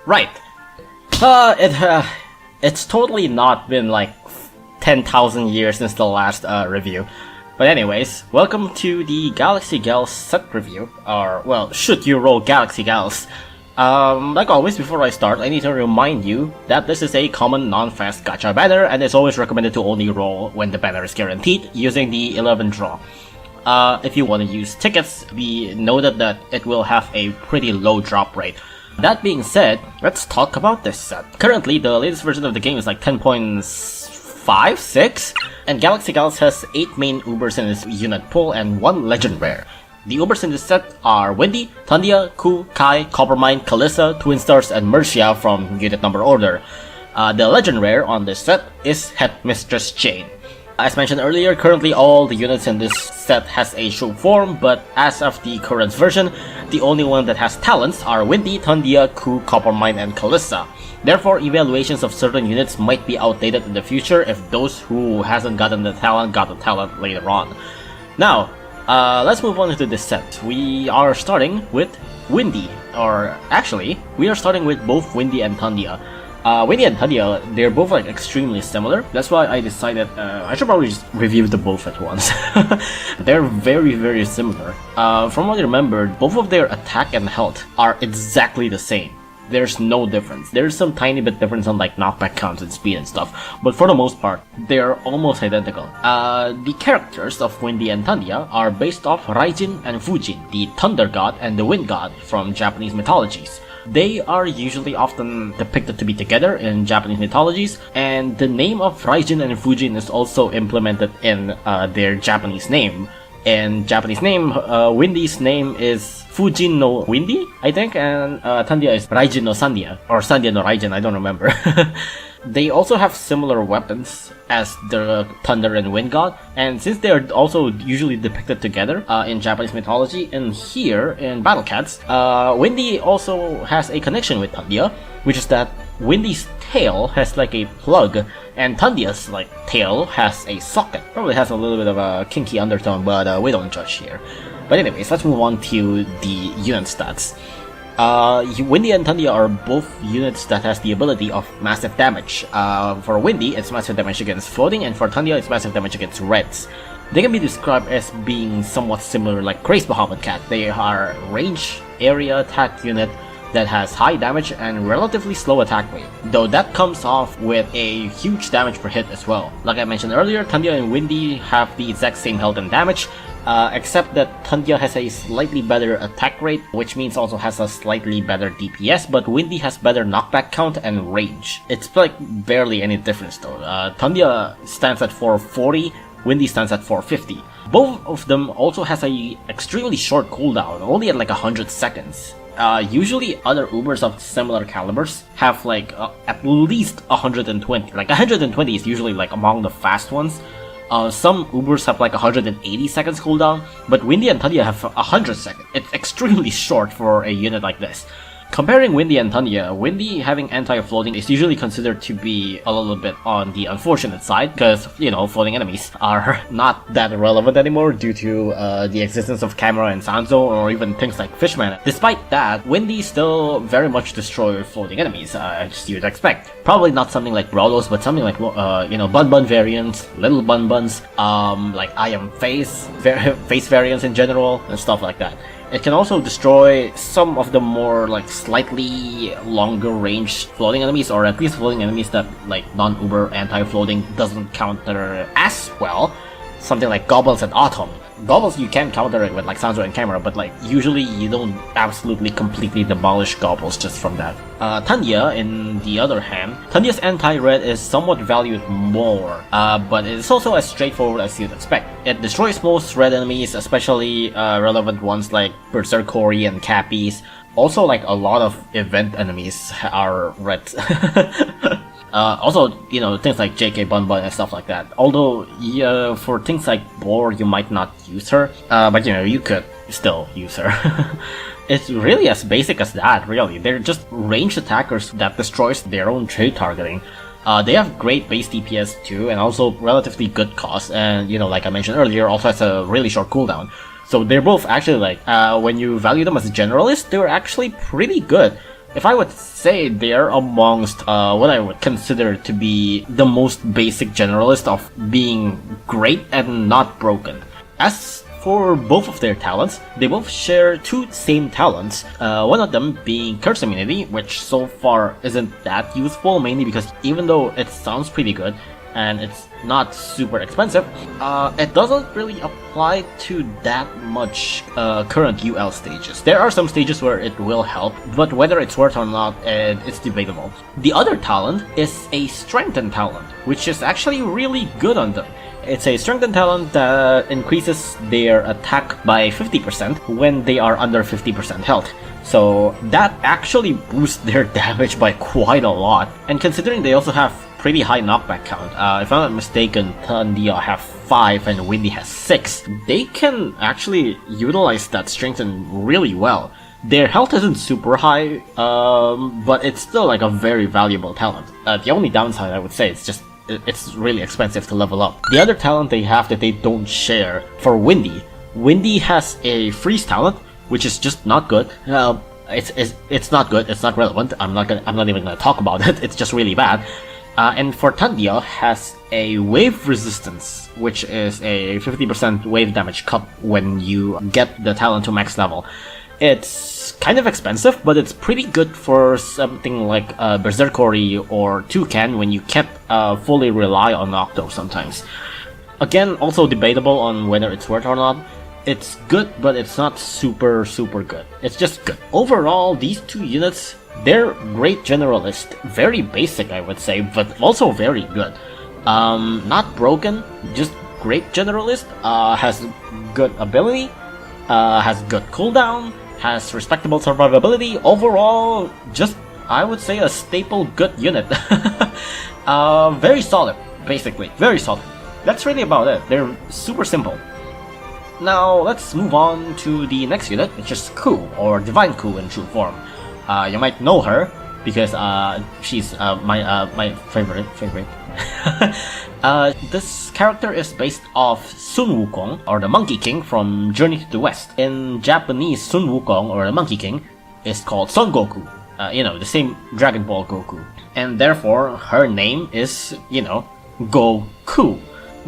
Right. It's totally not been like 10,000 years since the last review. But anyways, welcome to the Galaxy Gals set review, or, well, should you roll Galaxy Gals. Like always, before I start, I need to remind you that this is a common non-fast gacha banner, and it's always recommended to only roll when the banner is guaranteed, using the 11 draw. If you want to use tickets, be noted that it will have a pretty low drop rate. That being said, let's talk about this set. Currently, the latest version of the game is like 10.56, and Galaxy Gals has 8 main Ubers in its unit pool and 1 legend rare. The Ubers in this set are Windy, Thundia, Ku, Kai, Coppermine, Kalisa, Twinstars, and Myrcia from unit number order. The legend rare on this set is Headmistress Jeanne. As mentioned earlier, currently all the units in this set has a show form, but as of the current version, the only one that has talents are Windy, Thundia, Ku, Coppermine, and Kalisa. Therefore, evaluations of certain units might be outdated in the future if those who hasn't gotten the talent got the talent later on. Now, let's move on into this set. We are starting with Windy, or actually, we are starting with both Windy and Thundia. Windy and Thundia, they're both like extremely similar. That's why I decided I should probably just review them both at once. They're very similar. From what I remember, both of their attack and health are exactly the same. There's no difference. There's some tiny bit difference on like knockback counts and speed and stuff, but for the most part, they're almost identical. The characters of Windy and Thundia are based off Raijin and Fujin, the Thunder God and the Wind God from Japanese mythologies. They are usually often depicted to be together in Japanese mythologies, and the name of Raijin and Fujin is also implemented in their Japanese name. In Japanese name, Windy's name is Fujin no Windy, I think, and Thundia is Raijin no Sandia, or Sandia no Raijin, I don't remember. They also have similar weapons as the Thunder and Wind God, and since they are also usually depicted together in Japanese mythology, and here in Battle Cats, Windy also has a connection with Thundia, which is that Windy's tail has like a plug, and Thundia's like tail has a socket. Probably has a little bit of a kinky undertone, but we don't judge here. But anyways, let's move on to the unit stats. Windy and Thundia are both units that has the ability of massive damage. For Windy, it's massive damage against floating, and for Thundia, it's massive damage against reds. They can be described as being somewhat similar like Grace Bahamut Cat. They are range area attack unit that has high damage and relatively slow attack rate, though that comes off with a huge damage per hit as well. Like I mentioned earlier, Thundia and Windy have the exact same health and damage, except that Thundia has a slightly better attack rate, which means also has a slightly better DPS, but Windy has better knockback count and range. It's like barely any difference though. Thundia stands at 440, Windy stands at 450. Both of them also has a extremely short cooldown, only at like 100 seconds. Usually other Ubers of similar calibers have like at least 120. Like 120 is usually like among the fast ones. Some Ubers have like 180 seconds cooldown, but Windy and Thundia have 100 seconds. It's extremely short for a unit like this. Comparing Windy and Thundia, Windy having anti-floating is usually considered to be a little bit on the unfortunate side, because, you know, floating enemies are not that relevant anymore due to the existence of camera and sound zone, or even things like Fishman. Despite that, Windy still very much destroys floating enemies, as you'd expect. Probably not something like Brawlos, but something like, you know, Bun Bun variants, Little Bun Buns, like I Am Face variants in general, and stuff like that. It can also destroy some of the more like slightly longer range floating enemies, or at least floating enemies that like non-Uber anti-floating doesn't counter as well. Something like Goblins and Autumn. Goblins you can counter it with like Sanzo and Camera, but like usually you don't absolutely completely demolish Goblins just from that. Thundia, in the other hand, Thundia's anti-red is somewhat valued more, but it's also as straightforward as you'd expect. It destroys most red enemies, especially relevant ones like Berserkori and Cappies. Also, like a lot of event enemies are red. Also, you know, things like JK Bun Bun and stuff like that. Although, for things like Boar, you might not use her, but you know, you could. still use her. It's really as basic as that, really. They're just ranged attackers that destroys their own trade targeting. They have great base DPS too, and also relatively good cost, and like I mentioned earlier, also has a really short cooldown. So they're both actually like, when you value them as a generalist, they're actually pretty good. If I would say they're amongst what I would consider to be the most basic generalist of being great and not broken. As for both of their talents, they both share two same talents, one of them being Curse Immunity, which so far isn't that useful, mainly because even though it sounds pretty good, and it's not super expensive, it doesn't really apply to that much current UL stages. There are some stages where it will help, but whether it's worth or not, it's debatable. The other talent is a Strengthen talent, which is actually really good on them. It's a Strengthen talent that increases their attack by 50% when they are under 50% health. So that actually boosts their damage by quite a lot. And considering they also have pretty high knockback count, if I'm not mistaken, Thundia have 5 and Windy has 6, they can actually utilize that Strengthen really well. Their health isn't super high, but it's still like a very valuable talent. The only downside I would say is just it's really expensive to level up. The other talent they have that they don't share for Windy. Windy has a Freeze talent, which is just not good. It's not good. It's not relevant. I'm not even gonna talk about it. It's just really bad. And for Thundia has a Wave Resistance, which is a 50% wave damage cut when you get the talent to max level. It's kind of expensive, but it's pretty good for something like Berserkori or Toucan when you can't fully rely on Octo sometimes. Again, also debatable on whether it's worth or not. It's good, but it's not super good. It's just good. Overall, these two units, they're great generalist. Very basic, I would say, but also very good. Not broken, just great generalist. Has good ability, has good cooldown, has respectable survivability. Overall, just, I would say, a staple good unit. Very solid, basically. Very solid. That's really about it. They're super simple. Now, let's move on to the next unit, which is Ku, or Divine Ku in true form. You might know her, because she's my favorite. This character is based off Sun Wukong, or the Monkey King from Journey to the West. In Japanese, Sun Wukong, or the Monkey King, is called Son Goku. The same Dragon Ball Goku. And therefore, her name is, Goku.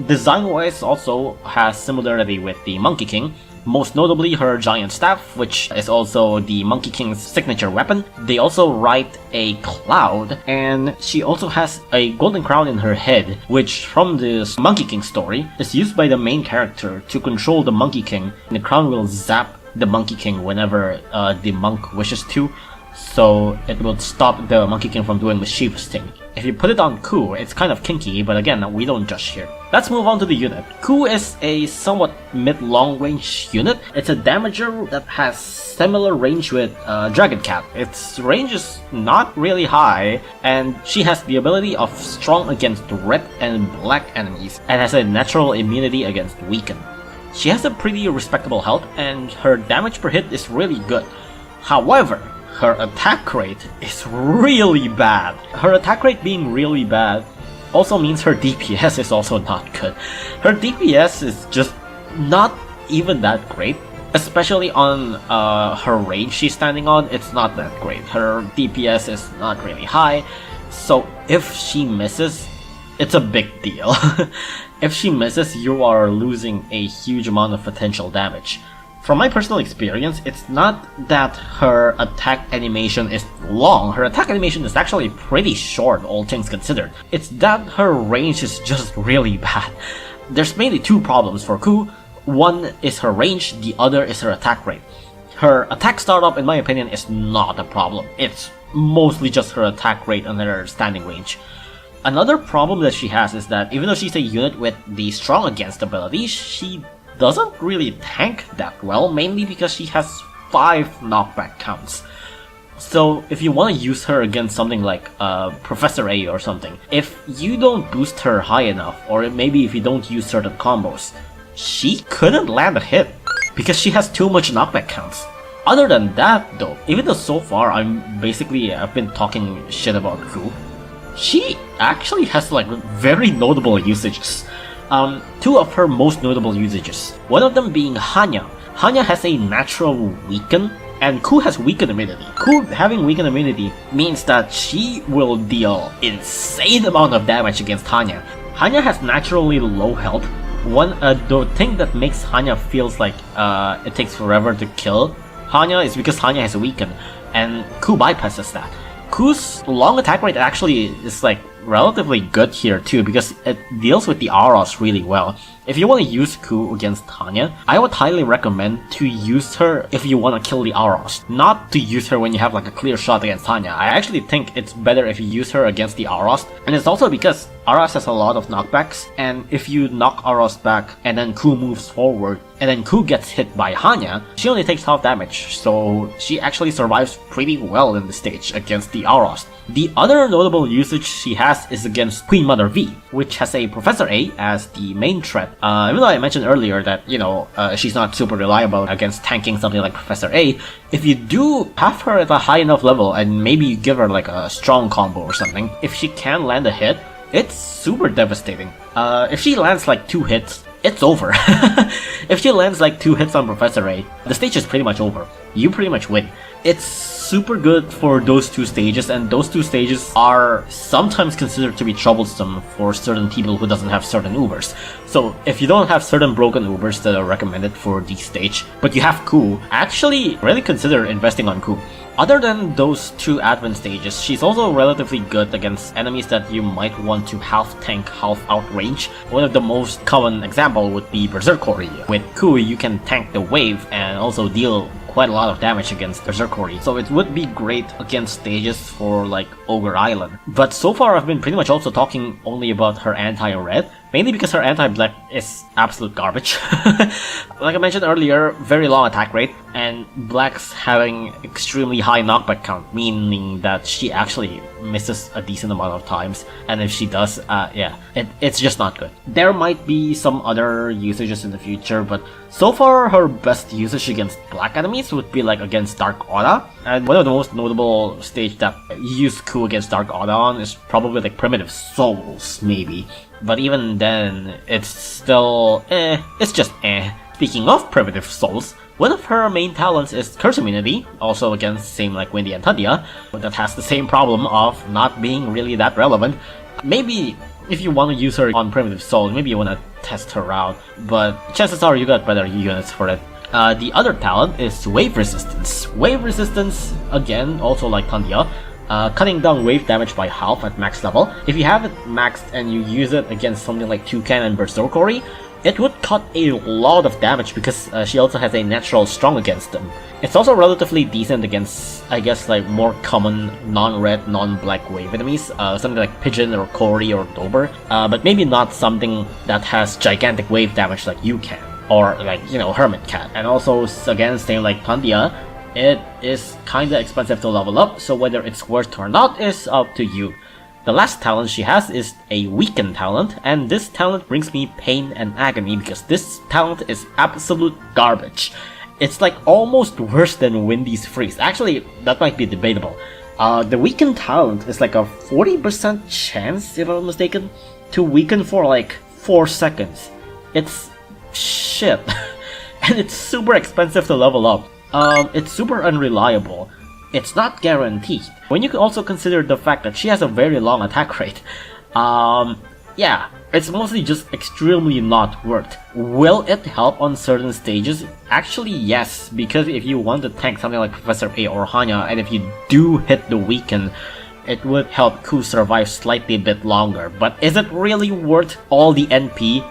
Design-wise also has similarity with the Monkey King, most notably her giant staff, which is also the Monkey King's signature weapon. They also ride a cloud, and she also has a golden crown in her head, which from this Monkey King story is used by the main character to control the Monkey King. The crown will zap the Monkey King whenever the monk wishes to, so it will stop the Monkey King from doing mischievous things. If you put it on Ku, it's kind of kinky, but again, we don't judge here. Let's move on to the unit. Ku is a somewhat mid-long range unit. It's a damager that has similar range with Dragon Cat. Its range is not really high, and she has the ability of strong against red and black enemies, and has a natural immunity against weaken. She has a pretty respectable health, and her damage per hit is really good. However, her attack rate is really bad. Her attack rate being really bad also means her DPS is also not good. Her DPS is just not even that great. Especially on her range she's standing on, it's not that great. Her DPS is not really high, so if she misses, it's a big deal. If she misses, you are losing a huge amount of potential damage. From my personal experience, it's not that her attack animation is long. Her attack animation is actually pretty short, all things considered. It's that her range is just really bad. There's mainly two problems for Ku. One is her range, the other is her attack rate. Her attack startup, in my opinion, is not a problem. It's mostly just her attack rate and her standing range. Another problem that she has is that even though she's a unit with the strong against ability, she doesn't really tank that well, mainly because she has 5 knockback counts. So if you want to use her against something like Professor A or something, if you don't boost her high enough, or maybe if you don't use certain combos, she couldn't land a hit. because she has too much knockback counts. Other than that though, even though so far I've been talking shit about Ku, she actually has like very notable usages. Two of her most notable usages. One of them being Hanya. Hanya has a natural weaken, and Ku has weaken immunity. Ku having weaken immunity means that she will deal insane amount of damage against Hanya. Hanya has naturally low health. The thing that makes Hanya feels like it takes forever to kill Hanya is because Hanya has a weaken, and Ku bypasses that. Ku's long attack rate actually is like relatively good here too, because it deals with the auras really well. If you want to use Ku against Hanya, I would highly recommend to use her if you want to kill the auras, not to use her when you have like a clear shot against Hanya. I actually think it's better if you use her against the auras, and it's also because auras has a lot of knockbacks, and if you knock auras back and then Ku moves forward and then Ku gets hit by Hanya, she only takes half damage, so she actually survives pretty well in the stage against the auras. The other notable usage she has is against Queen Mother V, which has a Professor A as the main threat. Even though I mentioned earlier that, she's not super reliable against tanking something like Professor A, if you do have her at a high enough level and maybe you give her like a strong combo or something, if she can land a hit, it's super devastating. If she lands like 2 hits, it's over. If she lands like 2 hits on Professor A, the stage is pretty much over. You pretty much win. It's super good for those 2 stages, and those 2 stages are sometimes considered to be troublesome for certain people who doesn't have certain Ubers. So if you don't have certain broken Ubers that are recommended for this stage, but you have Ku, actually really consider investing on Ku. Other than those 2 advent stages, she's also relatively good against enemies that you might want to half tank, half outrange. One of the most common example would be Berserkori. With Ku, you can tank the wave and also deal quite a lot of damage against Berserkori, so it would be great against stages for like Ogre Island. But so far I've been pretty much also talking only about her anti-red, mainly because her anti-black is absolute garbage. Like I mentioned earlier, very long attack rate, and black's having extremely high knockback count, meaning that she actually misses a decent amount of times, and if she does, it's just not good. There might be some other usages in the future, but so far her best usage against black enemies would be like against Dark Aura, and one of the most notable stage that you use Ku against Dark Aura on is probably like Primitive Souls, maybe. But even then, it's still it's just eh. Speaking of Primitive Souls, one of her main talents is Curse Immunity, also against same like Windy and Thundia, but that has the same problem of not being really that relevant. Maybe if you want to use her on Primitive Soul, maybe you want to test her out, but chances are you got better units for it. The other talent is Wave Resistance. Wave Resistance, again, also like Thundia, cutting down wave damage by half at max level. If you have it maxed and you use it against something like Toucan and Berserkori, it would cut a lot of damage because she also has a natural strong against them. It's also relatively decent against, I guess, like more common non-red, non-black wave enemies, something like Pigeon or Cory or Dober, but maybe not something that has gigantic wave damage like you can, or like, Hermit Cat. And also, again, same like Thundia, it is kinda expensive to level up, so whether it's worth or not is up to you. The last talent she has is a Weaken talent, and this talent brings me pain and agony because this talent is absolute garbage. It's like almost worse than Windy's Freeze. Actually, that might be debatable. The Weaken talent is like a 40% chance, if I'm not mistaken, to weaken for like 4 seconds. It's shit. And it's super expensive to level up. It's super unreliable. It's not guaranteed. When you can also consider the fact that she has a very long attack rate, yeah, it's mostly just extremely not worth. Will it help on certain stages? Actually, yes, because if you want to tank something like Professor A or Hanya, and if you do hit the weaken, it would help Ku survive slightly a bit longer. But is it really worth all the NP?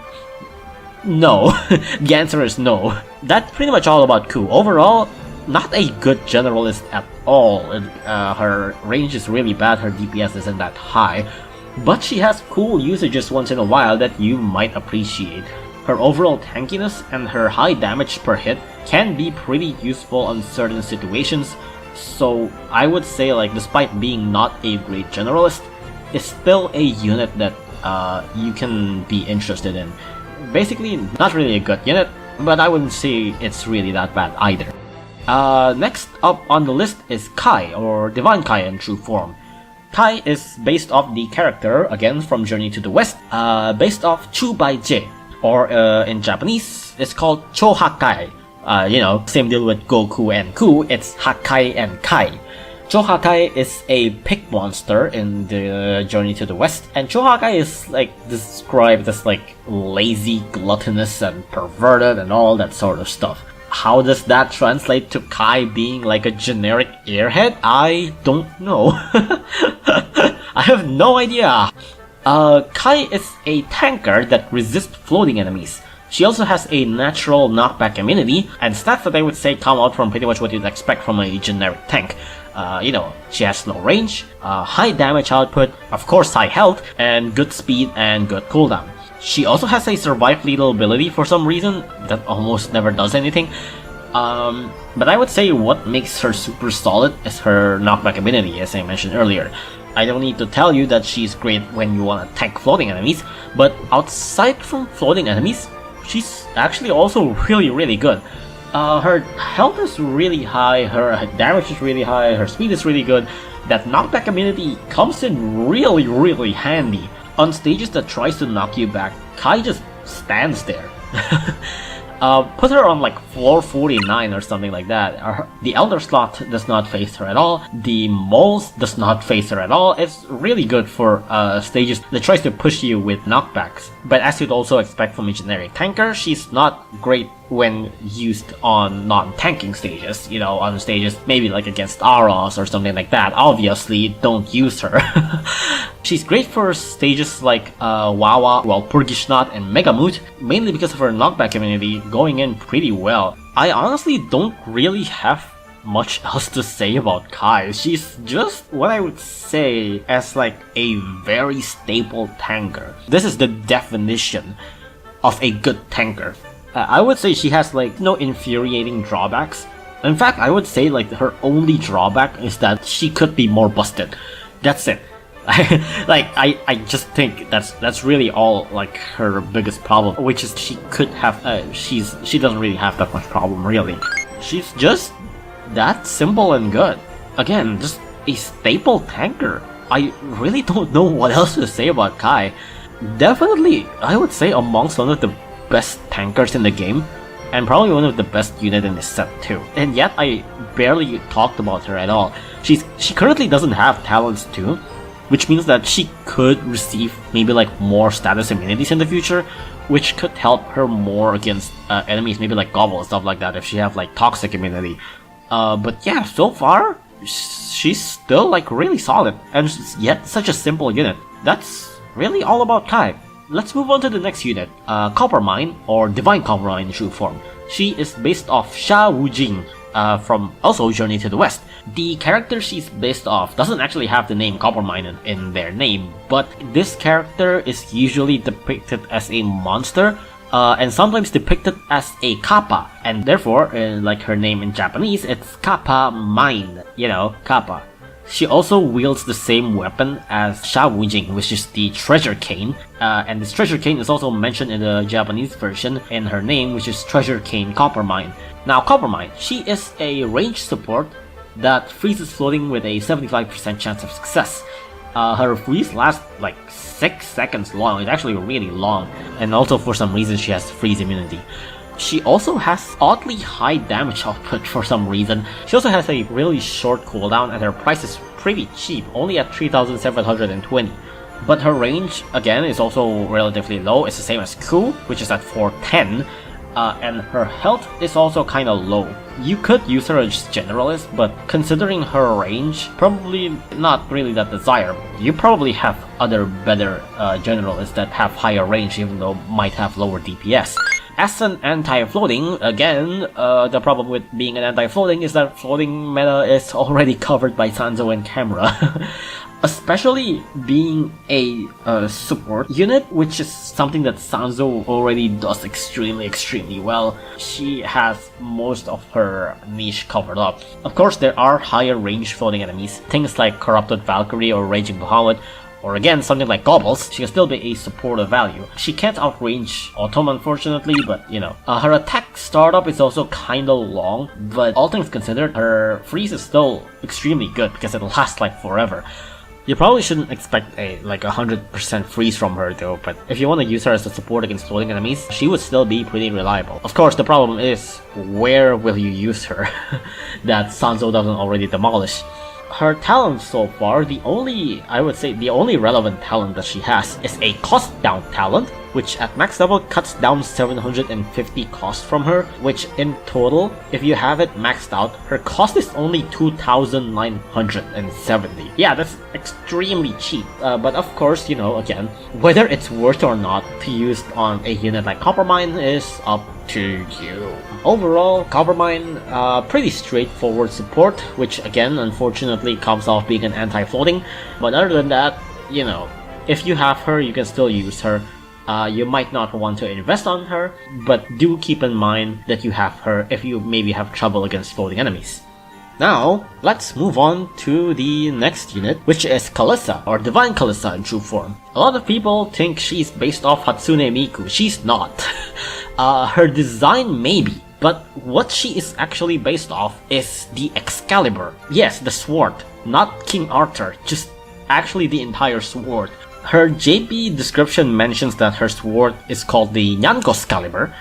No. The answer is no. That's pretty much all about Ku. Overall, not a good generalist at all. Her range is really bad, her DPS isn't that high, but she has cool usages once in a while that you might appreciate. Her overall tankiness and her high damage per hit can be pretty useful on certain situations, so I would say, like, despite being not a great generalist, it's still a unit that you can be interested in. Basically, not really a good unit, but I wouldn't say it's really that bad either. Next up on the list is Kai, or Divine Kai in true form. Kai is based off the character, again from Journey to the West, based off Chubaije, or in Japanese, it's called Chohakai. Same deal with Goku and Ku, it's Hakai and Kai. Chohakai is a pig monster in the Journey to the West, and Chohakai is described as lazy, gluttonous, and perverted and all that sort of stuff. How does that translate to Kai being like a generic airhead? I don't know. I have no idea. Kai is a tanker that resists floating enemies. She also has a natural knockback immunity, and stats that I would say come out from pretty much what you'd expect from a generic tank. She has low range, high damage output, of course high health, and good speed and good cooldown. She also has a survive lethal ability for some reason that almost never does anything. But I would say what makes her super solid is her knockback ability, as I mentioned earlier. I don't need to tell you that she's great when you want to tank floating enemies, but outside from floating enemies, she's actually also really good. Her health is really high, her damage is really high, her speed is really good. That knockback immunity comes in really handy. On stages that tries to knock you back, Kai just stands there. Put her on floor 49 or something like that. The Elder Slot does not phase her at all. The Moles does not phase her at all. It's really good for stages that tries to push you with knockbacks. But as you'd also expect from a generic tanker, she's not great when used on non-tanking stages. On stages maybe against Auros or something like that. Obviously, don't use her. She's great for stages like Wawa, Purgishnot, and Megamoot, mainly because of her knockback immunity going in pretty well. I honestly don't really have much else to say about Kai. She's just what I would say as a very stable tanker. This is the definition of a good tanker. I would say she has no infuriating drawbacks. In fact, I would say her only drawback is that she could be more busted. That's it. I just think that's really all her biggest problem, which is she could have she doesn't really have that much problem really. She's just that simple and good. Again, just a staple tanker. I really don't know what else to say about Kai. Definitely, I would say amongst one of the best tankers in the game, and probably one of the best unit in this set too. And yet I barely talked about her at all. She currently doesn't have talents too, which means that she could receive maybe more status immunities in the future, which could help her more against enemies maybe Gobble and stuff like that if she have toxic immunity. But yeah, so far she's still really solid, and yet such a simple unit. That's really all about Kai. Let's move on to the next unit, Coppermine, or Divine Coppermine in true form. She is based off Sha Wujing, from also Journey to the West. The character she's based off doesn't actually have the name Coppermine in their name, but this character is usually depicted as a monster, and sometimes depicted as a kappa, and therefore, her name in Japanese, it's Coppermine, kappa. She also wields the same weapon as Sha Wujing, which is the Treasure Cane, and this Treasure Cane is also mentioned in the Japanese version in her name, which is Treasure Cane Coppermine. Now Coppermine, she is a ranged support that freezes floating with a 75% chance of success. Her freeze lasts 6 seconds long, it's actually really long, and also for some reason she has freeze immunity. She also has oddly high damage output for some reason. She also has a really short cooldown, and her price is pretty cheap, only at 3,720. But her range, again, is also relatively low. It's the same as Ku, which is at 410. And her health is also kinda low. You could use her as generalist, but considering her range, probably not really that desirable. You probably have other better generalists that have higher range, even though might have lower DPS. As an anti-floating, again, the problem with being an anti-floating is that floating meta is already covered by Sanzo and Camera. Especially being a support unit, which is something that Sanzo already does extremely well. She has most of her niche covered up. Of course, there are higher range floating enemies, things like Corrupted Valkyrie or Raging Bahamut, or again something like Gobbles, she can still be a supportive value. She can't outrange Autumn unfortunately, but you know. Her attack startup is also kinda long, but all things considered, her freeze is still extremely good because it lasts like forever. You probably shouldn't expect a like 100% freeze from her though, but if you want to use her as a support against floating enemies, she would still be pretty reliable. Of course, the problem is, where will you use her that Sanzo doesn't already demolish? Her talent so far, I would say the only relevant talent that she has is a cost down talent, which at max level cuts down 750 cost from her, which in total, if you have it maxed out, her cost is only 2,970. Yeah, that's extremely cheap, but of course, you know, again, whether it's worth or not to use on a unit like Coppermine is up to you. Overall, Coppermine, pretty straightforward support, which again, unfortunately comes off being an anti-floating, but other than that, you know, if you have her, you can still use her. You might not want to invest on her, but do keep in mind that you have her if you maybe have trouble against floating enemies. Now, let's move on to the next unit, which is Kalisa, or Divine Kalisa in true form. A lot of people think she's based off Hatsune Miku. She's not. Her design maybe, but what she is actually based off is the Excalibur. Yes, the sword, not King Arthur, just actually the entire sword. Her JP description mentions that her sword is called the Nyankoscalibur,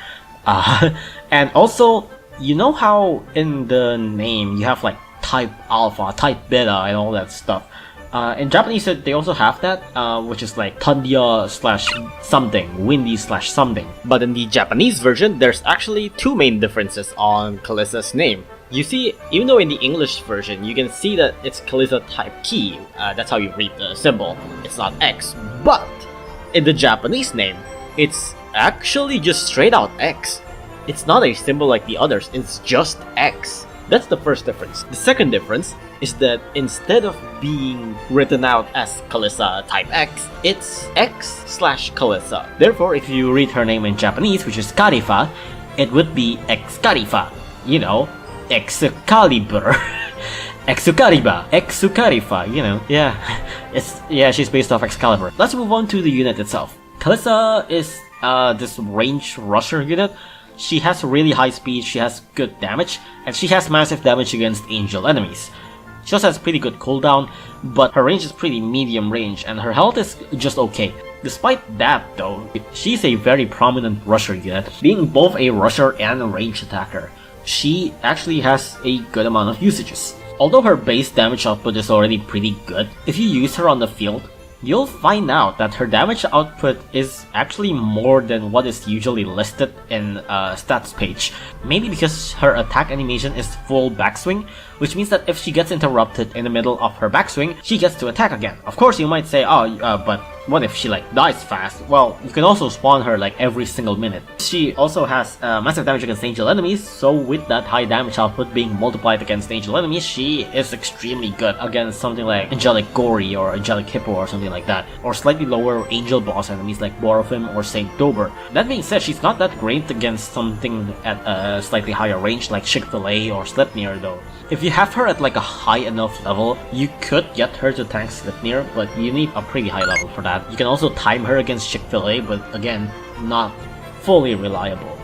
and also, you know how in the name you have like type alpha, type beta, and all that stuff. In Japanese, they also have that, which is like Thundia slash something, windy slash something. But in the Japanese version, there's actually two main differences on Kalisa's name. You see, even though in the English version, you can see that it's Kalisa type key, that's how you read the symbol, it's not X. But in the Japanese name, it's actually just straight out X. It's not a symbol like the others, it's just X. That's the first difference. The second difference is that instead of being written out as Kalisa type X, it's X slash Kalisa. Therefore, if you read her name in Japanese, which is Karifa, it would be Excalibur. You know, Excalibur. Excalibur, you know, yeah. She's based off Excalibur. Let's move on to the unit itself. Kalisa is this range rusher unit. She has really high speed, she has good damage, and she has massive damage against angel enemies. She also has pretty good cooldown, but her range is pretty medium range, and her health is just okay. Despite that though, she's a very prominent rusher unit, being both a rusher and a range attacker. She actually has a good amount of usages. Although her base damage output is already pretty good, if you use her on the field, you'll find out that her damage output is actually more than what is usually listed in stats page. Mainly because her attack animation is full backswing, which means that if she gets interrupted in the middle of her backswing, she gets to attack again. Of course, you might say, but what if she like dies fast? Well, you can also spawn her like every single minute. She also has massive damage against angel enemies, so with that high damage output being multiplied against angel enemies, she is extremely good against something like Angelic Gory or Angelic Hippo or something like that, or slightly lower angel boss enemies like Borophim or Saint Dober. That being said, she's not that great against something at a slightly higher range like Chick-fil-A or Sleipnir though. If you have her at like a high enough level, you could get her to tank Sleipnir, but you need a pretty high level for that. You can also time her against Chick-fil-A, but again, not fully reliable.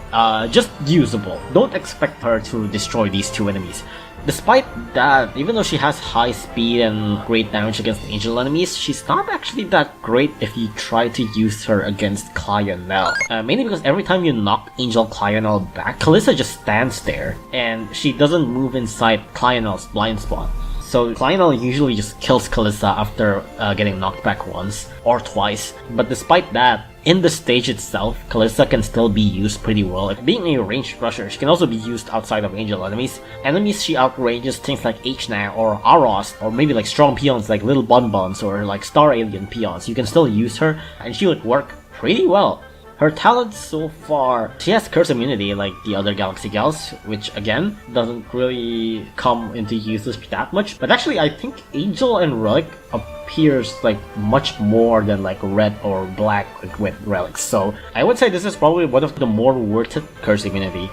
Just usable. Don't expect her to destroy these two enemies. Despite that, even though she has high speed and great damage against angel enemies, she's not actually that great if you try to use her against Clionel. Mainly because every time you knock Angel Clionel back, Kalisa just stands there, and she doesn't move inside Clionel's blind spot. So Clionel usually just kills Kalisa after getting knocked back once or twice, but despite that, in the stage itself, Kalisa can still be used pretty well. Being a ranged rusher, she can also be used outside of angel enemies. Enemies she outranges things like H-Na or Aros, or maybe like strong peons like Little Bonbons or like Star Alien peons. You can still use her, and she would work pretty well. Her talents so far, she has curse immunity like the other Galaxy Gals, which again, doesn't really come into usage that much. But actually I think Angel and Relic appears like much more than like red or black with relics. So I would say this is probably one of the more worth it curse immunity.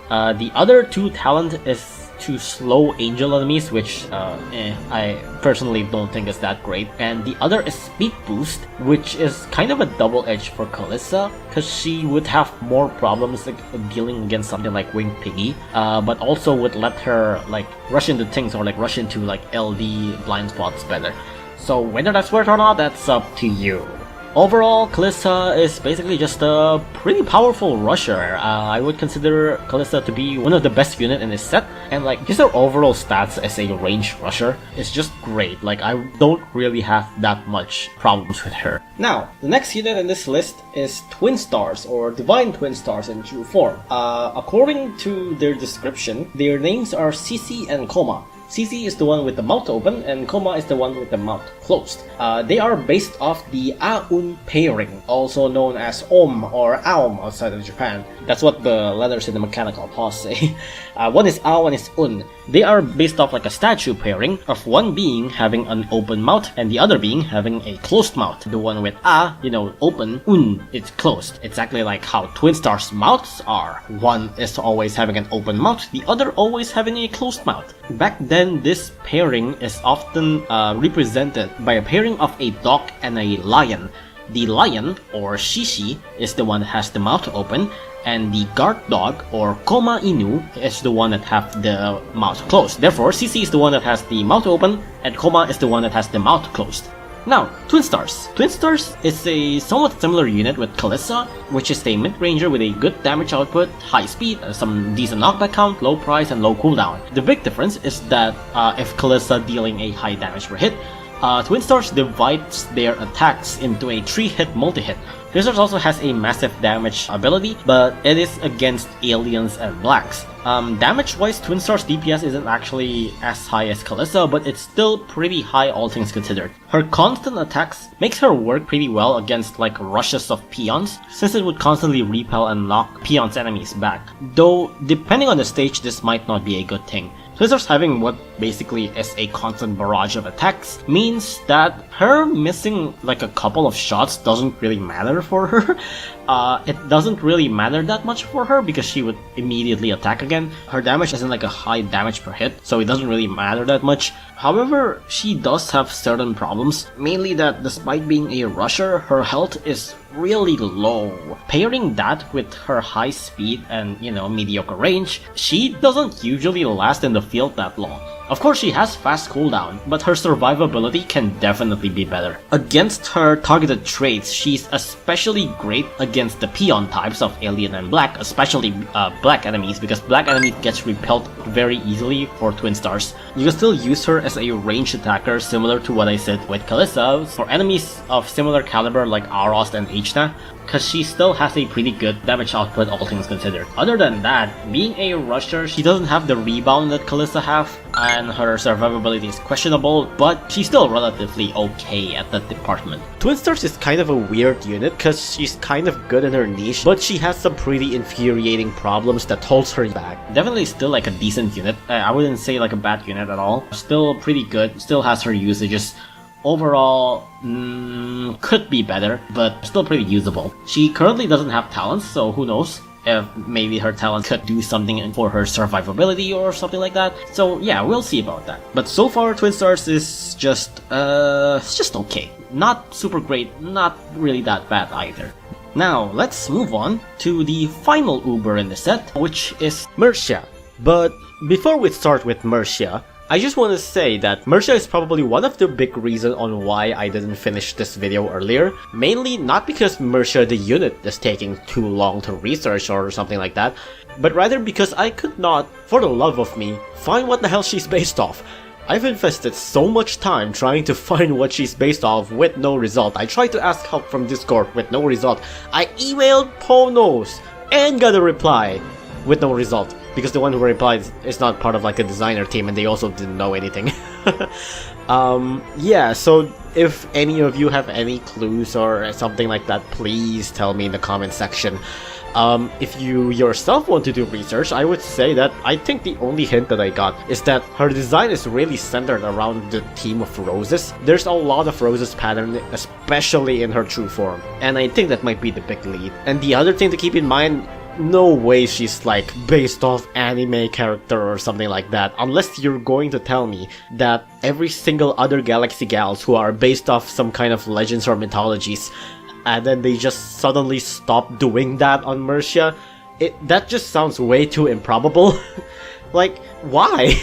The other two talent is to slow angel enemies, which I personally don't think is that great. And the other is speed boost, which is kind of a double edge for Kalisa, because she would have more problems like, dealing against something like Winged Piggy, but also would let her like rush into things or like rush into like LD blind spots better. So whether that's worth or not, that's up to you. Overall, Kalisa is basically just a pretty powerful rusher. I would consider Kalisa to be one of the best unit in this set, and like just her overall stats as a ranged rusher is just great. Like I don't really have that much problems with her. Now, the next unit in this list is Twinstars, or Divine Twinstars in true form. According to their description, their names are Cici and Coma. Cici is the one with the mouth open, and Coma is the one with the mouth closed. They are based off the Aun pairing, also known as Om or Aum outside of Japan. That's what the letters in the mechanical pause say. One is A, one is Un. They are based off like a statue pairing of one being having an open mouth and the other being having a closed mouth. The one with A, open, Un, it's closed. Exactly like how Twinstars' mouths are. One is always having an open mouth, the other always having a closed mouth. Back then, this pairing is often represented by a pairing of a dog and a lion. The lion, or Shishi, is the one that has the mouth open, and the guard dog, or Koma Inu, is the one that have the mouth closed. Therefore, Cici is the one that has the mouth open, and Koma is the one that has the mouth closed. Now, Twinstars. Twinstars is a somewhat similar unit with Kalisa, which is a mid-ranger with a good damage output, high speed, some decent knockback count, low price, and low cooldown. The big difference is that if Kalisa dealing a high damage per hit, Twinstars divides their attacks into a 3-hit multi-hit. Twinstars also has a massive damage ability, but it is against aliens and blacks. Damage-wise, Twinstars' DPS isn't actually as high as Kalisa, but it's still pretty high all things considered. Her constant attacks makes her work pretty well against like rushes of peons, since it would constantly repel and knock peons' enemies back. Though, depending on the stage, this might not be a good thing. Twinstars having what basically is a constant barrage of attacks means that her missing like a couple of shots doesn't really matter for her. It doesn't really matter that much for her because she would immediately attack again. Her damage isn't like a high damage per hit, so it doesn't really matter that much. However, she does have certain problems, mainly that despite being a rusher, her health is really low. Pairing that with her high speed and, mediocre range, she doesn't usually last in the field that long. Of course, she has fast cooldown, but her survivability can definitely be better. Against her targeted traits, she's especially great against the peon types of alien and black, especially black enemies, because black enemy gets repelled very easily for Twinstars. You can still use her as a ranged attacker, similar to what I said with Kalisa, for enemies of similar caliber like Aros and Ichna, because she still has a pretty good damage output all things considered. Other than that, being a rusher, she doesn't have the rebound that Kalisa have, and her survivability is questionable, but she's still relatively okay at that department. Twinstars is kind of a weird unit because she's kind of good in her niche, but she has some pretty infuriating problems that holds her back. Definitely still like a decent unit. I wouldn't say like a bad unit at all. Still pretty good, still has her usages. Overall, could be better, but still pretty usable. She currently doesn't have talents, so who knows if maybe her talent could do something for her survivability or something like that. So yeah, we'll see about that. But so far, Twinstars is just okay. Not super great, not really that bad either. Now, let's move on to the final Uber in the set, which is Myrcia. But before we start with Myrcia, I just want to say that Myrcia is probably one of the big reasons on why I didn't finish this video earlier. Mainly not because Myrcia the unit is taking too long to research or something like that, but rather because I could not, for the love of me, find what the hell she's based off. I've invested so much time trying to find what she's based off with no result. I tried to ask help from Discord with no result. I emailed Ponos and got a reply with no result. Because the one who replied is not part of like a designer team and they also didn't know anything. Yeah, so if any of you have any clues or something like that, please tell me in the comment section. If you yourself want to do research, I would say that I think the only hint that I got is that her design is really centered around the theme of roses. There's a lot of roses pattern, especially in her true form, and I think that might be the big lead. And the other thing to keep in mind no way she's like based off anime character or something like that, unless you're going to tell me that every single other Galaxy Gals who are based off some kind of legends or mythologies, and then they just suddenly stop doing that on Myrcia. That just sounds way too improbable. Like, why?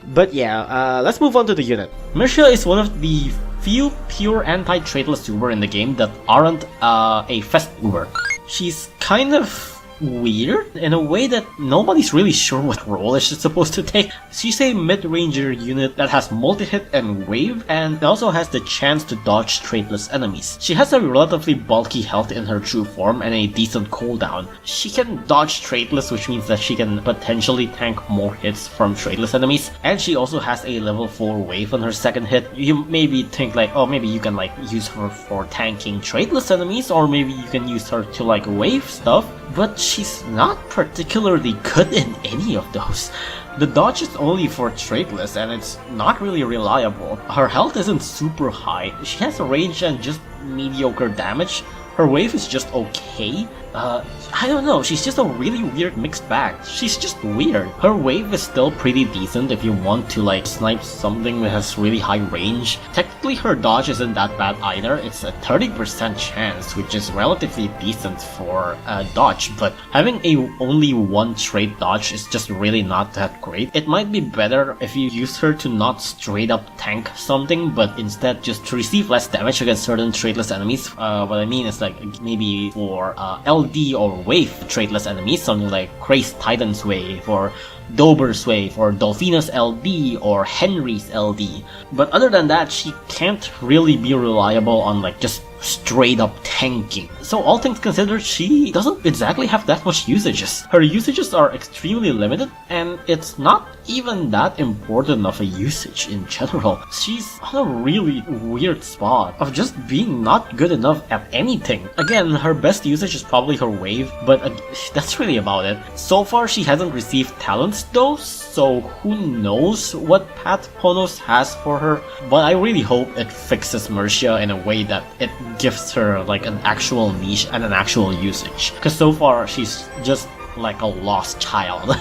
But yeah, let's move on to the unit. Myrcia is one of the few pure anti-traitless Uber in the game that aren't a Fest Uber. She's kind of weird in a way that nobody's really sure what role she's supposed to take. She's a mid-ranger unit that has multi-hit and wave, and also has the chance to dodge traitless enemies. She has a relatively bulky health in her true form and a decent cooldown. She can dodge traitless, which means that she can potentially tank more hits from traitless enemies, and she also has a level 4 wave on her second hit. You maybe think like, oh, maybe you can like use her for tanking traitless enemies, or maybe you can use her to like wave stuff, but she's not particularly good in any of those. The dodge is only for traitless and it's not really reliable. Her health isn't super high. She has a range and just mediocre damage. Her wave is just okay. I don't know, she's just a really weird mixed bag. She's just weird. Her wave is still pretty decent if you want to like snipe something that has really high range. Technically her dodge isn't that bad either. It's a 30% chance, which is relatively decent for dodge, but having only one trait dodge is just really not that great. It might be better if you use her to not straight up tank something, but instead just to receive less damage against certain traitless enemies. What I mean is like maybe for LD or wave traitless enemies, something like Craze Titan's wave or Dober's wave or Dolphina's LD or Henry's LD. But other than that, she can't really be reliable on like just straight up tanking. So all things considered, she doesn't exactly have that much usages. Her usages are extremely limited, and it's not even that important of a usage in general. She's on a really weird spot of just being not good enough at anything. Again, her best usage is probably her wave, but that's really about it. So far she hasn't received talents though, so who knows what path Ponos has for her, but I really hope it fixes Myrcia in a way that it gives her like an actual niche and an actual usage, because so far she's just like a lost child.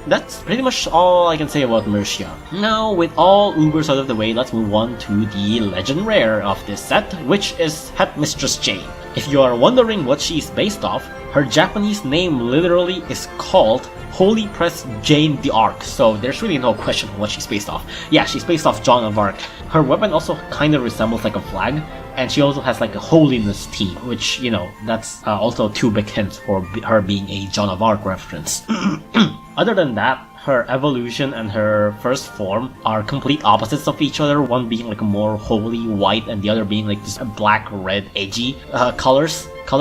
That's pretty much all I can say about Myrcia. Now, with all Ubers out of the way, let's move on to the legend rare of this set, which is Headmistress Jeanne. If you are wondering what she is based off, her Japanese name literally is called Holy Press Jeanne the Arc, so there's really no question what she's based off. Yeah, she's based off Joan of Arc. Her weapon also kind of resembles like a flag, and she also has like a holiness team, which, you know, that's also two big hints for her being a Joan of Arc reference. Other than that, her evolution and her first form are complete opposites of each other, one being like a more holy white and the other being like this black, red, edgy color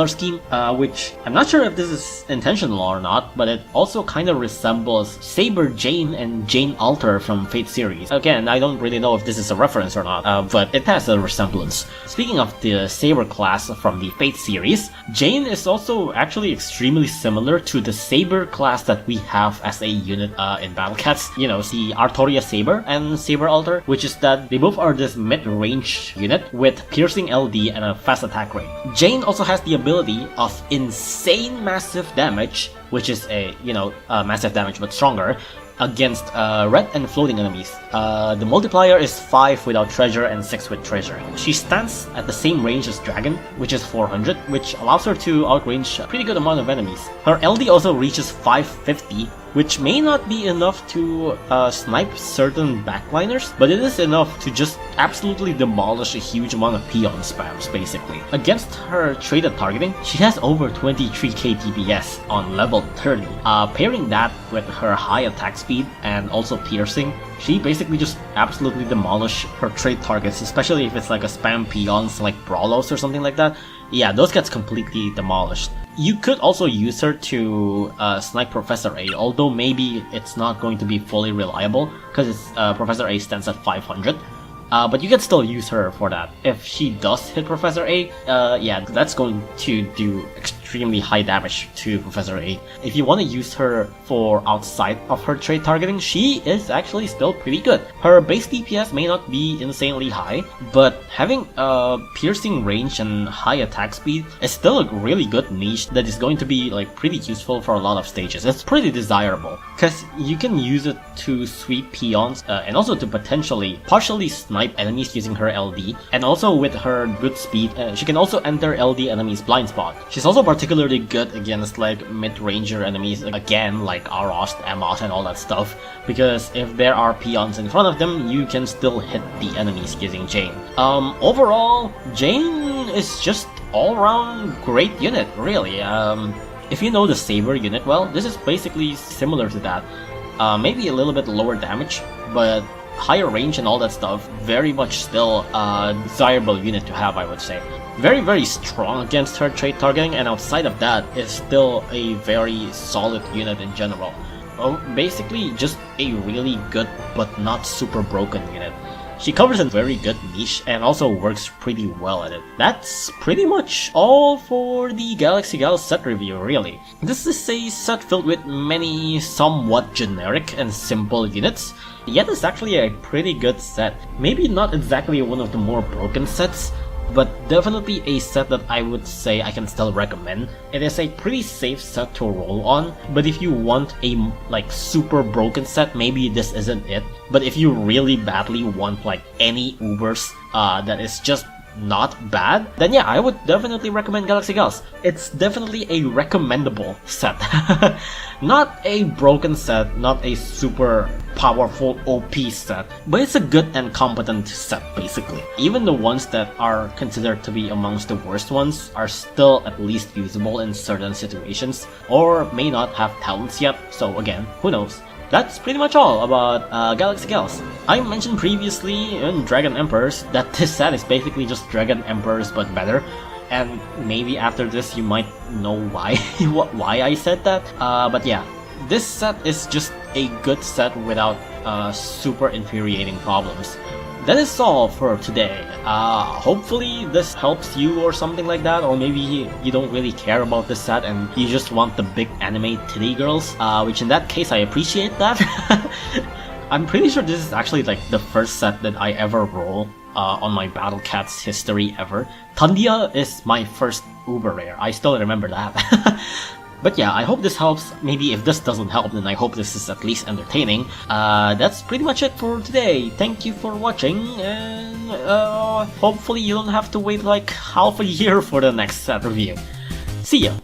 scheme, which I'm not sure if this is intentional or not, but it also kind of resembles Saber Jeanne and Jeanne Alter from Fate series. Again, I don't really know if this is a reference or not, but it has a resemblance. Speaking of the Saber class from the Fate series, Jeanne is also actually extremely similar to the Saber class that we have as a unit in Battle Cats. You know, the Artoria Saber and Saber Alter, which is that they both are this mid-range unit with piercing LD and a fast attack rate. Jeanne also has the ability of insane massive damage, which is a, you know, massive damage but stronger, against red and floating enemies. The multiplier is 5 without treasure and 6 with treasure. She stands at the same range as Dragon, which is 400, which allows her to outrange a pretty good amount of enemies. Her LD also reaches 550, which may not be enough to snipe certain backliners, but it is enough to just absolutely demolish a huge amount of peon spams, basically. Against her traded targeting, she has over 23k DPS on level 30. Pairing that with her high attack speed and also piercing, she basically just absolutely demolish her trade targets, especially if it's like a spam peons like Brawlos or something like that. Yeah, those gets completely demolished. You could also use her to snipe Professor A, although maybe it's not going to be fully reliable because Professor A stands at 500. But you can still use her for that. If she does hit Professor A, yeah, that's going to do extremely high damage to Professor 8. If you want to use her for outside of her trait targeting, she is actually still pretty good. Her base DPS may not be insanely high, but having a piercing range and high attack speed is still a really good niche that is going to be like pretty useful for a lot of stages. It's pretty desirable because you can use it to sweep peons and also to potentially partially snipe enemies using her LD, and also with her good speed she can also enter LD enemies blind spot. She's also particularly good against like mid-ranger enemies again, like Arost, Amos and all that stuff, because if there are peons in front of them you can still hit the enemies using Jeanne. Overall, Jeanne is just all-around great unit, really. If you know the Saber unit well, this is basically similar to that. Maybe a little bit lower damage, but higher range and all that stuff. Very much still a desirable unit to have, I would say. Very strong against her trait targeting, and outside of that is still a very solid unit in general. Basically just a really good but not super broken unit. She covers a very good niche and also works pretty well at it. That's pretty much all for the Galaxy Gal set review, really. This is a set filled with many somewhat generic and simple units, yet it's actually a pretty good set. Maybe not exactly one of the more broken sets, but definitely a set that I would say I can still recommend. It is a pretty safe set to roll on, but if you want a like super broken set, maybe this isn't it. But if you really badly want like any Ubers that is just not bad, then yeah, I would definitely recommend Galaxy Gals. It's definitely a recommendable set. Not a broken set, not a super powerful OP set, but it's a good and competent set basically. Even the ones that are considered to be amongst the worst ones are still at least usable in certain situations, or may not have talents yet, so again, who knows. That's pretty much all about Galaxy Gals. I mentioned previously in Dragon Emperors that this set is basically just Dragon Emperors but better, and maybe after this you might know why why I said that. But yeah, this set is just a good set without super infuriating problems. That is all for today. Hopefully this helps you or something like that, or maybe you don't really care about this set and you just want the big anime titty girls, which in that case I appreciate that. I'm pretty sure this is actually like the first set that I ever roll on my Battle Cats history ever. Thundia is my first uber rare, I still remember that. But yeah, I hope this helps. Maybe if this doesn't help, then I hope this is at least entertaining. That's pretty much it for today. Thank you for watching, and hopefully you don't have to wait like half a year for the next set review. See ya!